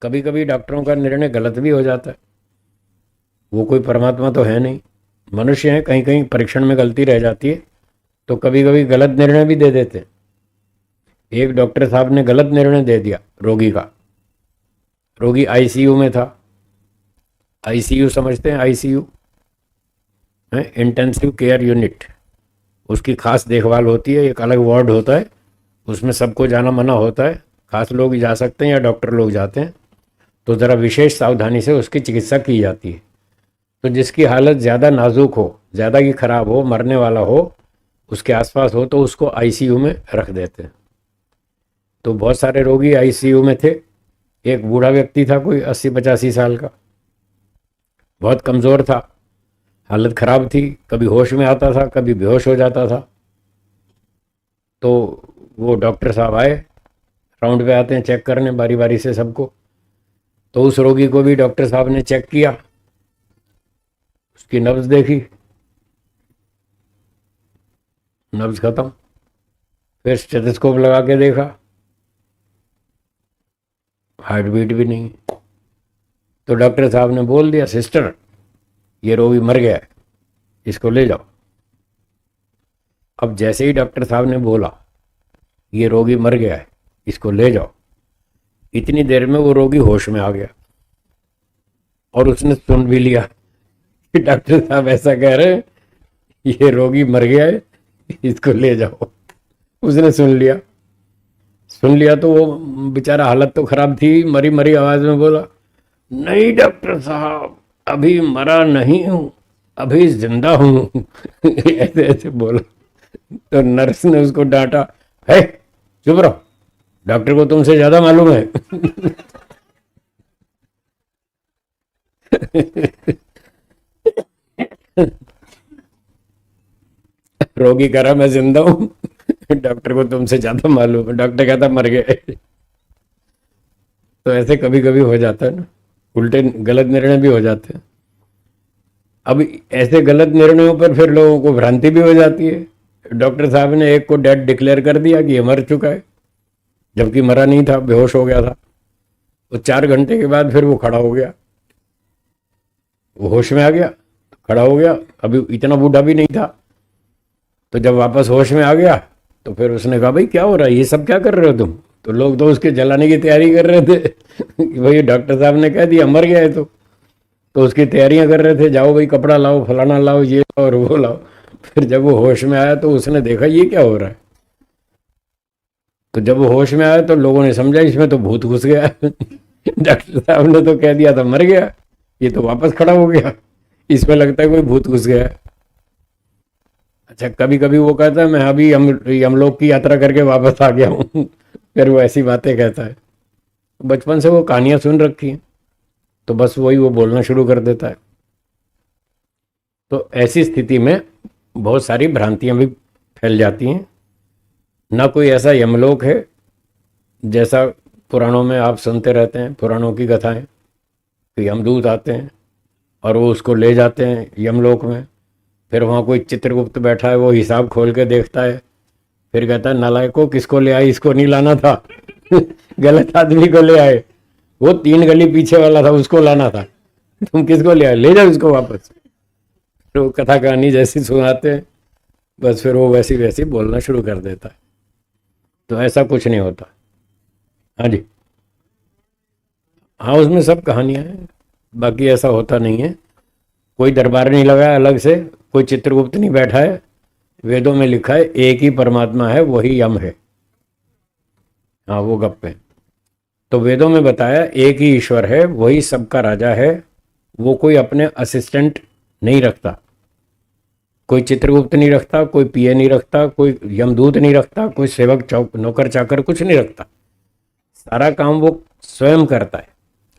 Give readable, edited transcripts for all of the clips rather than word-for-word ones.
कभी कभी डॉक्टरों का निर्णय गलत भी हो जाता है। वो कोई परमात्मा तो है नहीं, मनुष्य है, कहीं कहीं परीक्षण में गलती रह जाती है, तो कभी कभी गलत निर्णय भी दे देते हैं। एक डॉक्टर साहब ने गलत निर्णय दे दिया रोगी का। रोगी आईसीयू में था। आईसीयू समझते हैं? आईसीयू है इंटेंसिव केयर यूनिट। उसकी खास देखभाल होती है, एक अलग वार्ड होता है, उसमें सबको जाना मना होता है, खास लोग ही जा सकते हैं या डॉक्टर लोग जाते हैं। तो ज़रा विशेष सावधानी से उसकी चिकित्सा की जाती है। तो जिसकी हालत ज़्यादा नाजुक हो, ज़्यादा ही खराब हो, मरने वाला हो, उसके आसपास हो, तो उसको आईसीयू में रख देते हैं। तो बहुत सारे रोगी आईसीयू में थे। एक बूढ़ा व्यक्ति था, कोई 80-85 साल का, बहुत कमज़ोर था, हालत ख़राब थी, कभी होश में आता था, कभी बेहोश हो जाता था। तो वो डॉक्टर साहब आए, राउंड पे आते हैं चेक करने बारी बारी से सबको। तो उस रोगी को भी डॉक्टर साहब ने चेक किया, उसकी नब्ज देखी, नब्ज खत्म। फिर स्टेथोस्कोप लगा के देखा, हार्ट बीट भी नहीं। तो डॉक्टर साहब ने बोल दिया, सिस्टर ये रोगी मर गया है, इसको ले जाओ। अब जैसे ही डॉक्टर साहब ने बोला ये रोगी मर गया है, इसको ले जाओ, इतनी देर में वो रोगी होश में आ गया और उसने सुन भी लिया कि डॉक्टर साहब ऐसा कह रहे हैं, ये रोगी मर गया है, इसको ले जाओ। उसने सुन लिया। सुन लिया तो वो बेचारा, हालत तो खराब थी, मरी मरी आवाज में बोला, नहीं डॉक्टर साहब, अभी मरा नहीं हूं, अभी जिंदा हूं। ऐसे ऐसे बोला। तो नर्स ने उसको डांटा, है चुप रहो, डॉक्टर को तुमसे ज्यादा मालूम है। रोगी कह रहा मैं जिंदा हूं, डॉक्टर को तुमसे ज्यादा मालूम है। डॉक्टर कहता मर गए। तो ऐसे कभी कभी हो जाता है ना, उल्टे गलत निर्णय भी हो जाते हैं। अब ऐसे गलत निर्णयों पर फिर लोगों को भ्रांति भी हो जाती है। डॉक्टर साहब ने एक को डेड डिक्लेयर कर दिया कि ये मर चुका है, जबकि मरा नहीं था, बेहोश हो गया था। तो 4 घंटे के बाद फिर वो खड़ा हो गया, वो होश में आ गया, खड़ा हो गया, अभी इतना बूढ़ा भी नहीं था। तो जब वापस होश में आ गया तो फिर उसने कहा, भाई क्या हो रहा है, ये सब क्या कर रहे हो तुम? तो लोग तो उसके जलाने की तैयारी कर रहे थे कि भाई डॉक्टर साहब ने कह दिया मर गया है। तो उसकी तैयारियां कर रहे थे, जाओ भाई कपड़ा लाओ, फलाना लाओ, ये लाओ और वो लाओ। फिर जब वो होश में आया तो उसने देखा ये क्या हो रहा है। तो जब वो होश में आया तो लोगों ने समझा इसमें तो भूत घुस गया। डॉक्टर साहब ने तो कह दिया था मर गया, ये तो वापस खड़ा हो गया, इसमें लगता है कोई भूत घुस गया है। अच्छा, कभी कभी वो कहता है मैं अभी यमलोक की यात्रा करके वापस आ गया हूँ। फिर वो ऐसी बातें कहता है। बचपन से वो कहानियां सुन रखी हैं, तो बस वही वो बोलना शुरू कर देता है। तो ऐसी स्थिति में बहुत सारी भ्रांतियां भी फैल जाती हैं। ना कोई ऐसा यमलोक है, जैसा पुराणों में आप सुनते रहते हैं, पुराणों की कथाएं, कि यमदूत आते हैं और वो उसको ले जाते हैं यमलोक में। फिर वहाँ कोई चित्रगुप्त बैठा है, वो हिसाब खोल के देखता है, फिर कहता है नालायकों किसको ले आए, इसको नहीं लाना था। गलत आदमी को ले आए, वो 3 गली पीछे वाला था, उसको लाना था, तुम किसको ले आए, ले जाओ इसको वापस। तो कथा कहानी जैसी सुनाते हैं, बस फिर वो वैसी वैसी बोलना शुरू कर देता है। तो ऐसा कुछ नहीं होता। हाँ जी, हाँ उसमें सब कहानियां हैं, बाकी ऐसा होता नहीं है। कोई दरबार नहीं लगा है अलग से, कोई चित्रगुप्त नहीं बैठा है। वेदों में लिखा है एक ही परमात्मा है, वही यम है। हाँ वो गप है। तो वेदों में बताया एक ही ईश्वर है, वही सबका राजा है। वो कोई अपने असिस्टेंट नहीं रखता, कोई चित्रगुप्त नहीं रखता, कोई पीए नहीं रखता, कोई यमदूत नहीं रखता, कोई सेवक चौक नौकर चाकर कुछ नहीं रखता। सारा काम वो स्वयं करता है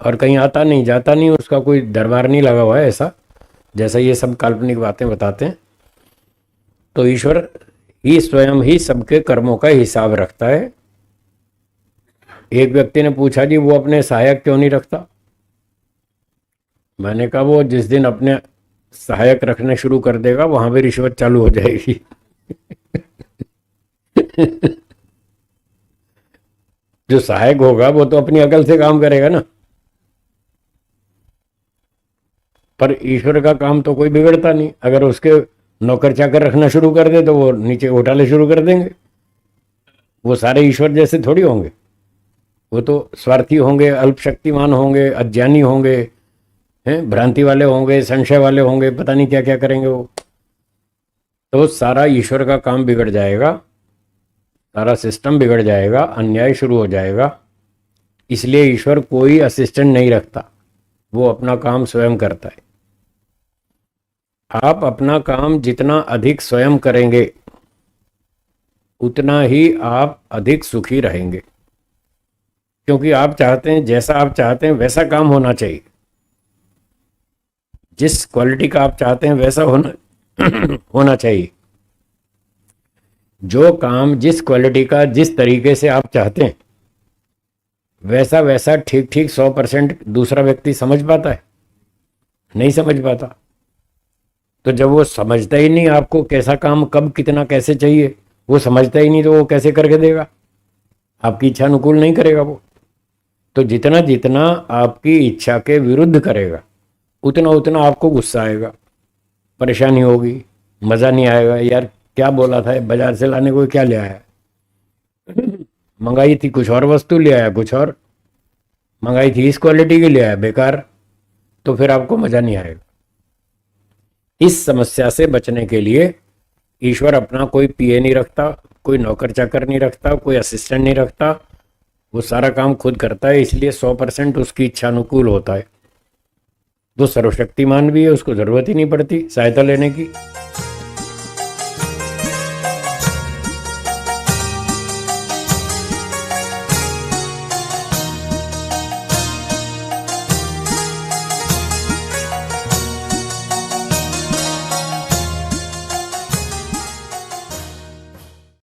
और कहीं आता नहीं जाता नहीं, उसका कोई दरबार नहीं लगा हुआ है ऐसा, जैसा ये सब काल्पनिक बातें बताते हैं। तो ईश्वर ही स्वयं ही सबके कर्मों का हिसाब रखता है। एक व्यक्ति ने पूछा जी वो अपने सहायक क्यों नहीं रखता? मैंने कहा वो जिस दिन अपने सहायक रखने शुरू कर देगा वहां भी रिश्वत चालू हो जाएगी। जो सहायक होगा वो तो अपनी अकल से काम करेगा ना, पर ईश्वर का काम तो कोई बिगड़ता नहीं। अगर उसके नौकर चाकर रखना शुरू कर दे तो वो नीचे घोटाले शुरू कर देंगे। वो सारे ईश्वर जैसे थोड़ी होंगे, वो तो स्वार्थी होंगे, अल्पशक्तिमान होंगे, अज्ञानी होंगे, हैं, भ्रांति वाले होंगे, संशय वाले होंगे, पता नहीं क्या क्या करेंगे वो। तो सारा ईश्वर का काम बिगड़ जाएगा, सारा सिस्टम बिगड़ जाएगा, अन्याय शुरू हो जाएगा। इसलिए ईश्वर कोई असिस्टेंट नहीं रखता, वो अपना काम स्वयं करता है। आप अपना काम जितना अधिक स्वयं करेंगे उतना ही आप अधिक सुखी रहेंगे, क्योंकि आप चाहते हैं, जैसा आप चाहते हैं वैसा काम होना चाहिए। जिस क्वालिटी का आप चाहते हैं वैसा होना होना चाहिए। जो काम जिस क्वालिटी का जिस तरीके से आप चाहते हैं वैसा वैसा ठीक ठीक 100% दूसरा व्यक्ति समझ पाता है? नहीं समझ पाता। तो जब वो समझता ही नहीं आपको कैसा काम कब कितना कैसे चाहिए, वो समझता ही नहीं, तो वो कैसे करके देगा? आपकी इच्छा अनुकूल नहीं करेगा वो। तो जितना जितना आपकी इच्छा के विरुद्ध करेगा उतना उतना आपको गुस्सा आएगा, परेशानी होगी, मज़ा नहीं आएगा। यार क्या बोला था, बाजार से लाने को क्या ले आया, मंगाई थी कुछ और वस्तु, ले आया कुछ और, मंगाई थी इस क्वालिटी की, ले आया बेकार। तो फिर आपको मज़ा नहीं आएगा। इस समस्या से बचने के लिए ईश्वर अपना कोई पीए नहीं रखता, कोई नौकर चाकर नहीं रखता, कोई असिस्टेंट नहीं रखता, वो सारा काम खुद करता है। इसलिए 100% उसकी इच्छा अनुकूल होता है। वो सर्वशक्तिमान भी है, उसको ज़रूरत ही नहीं पड़ती सहायता लेने की।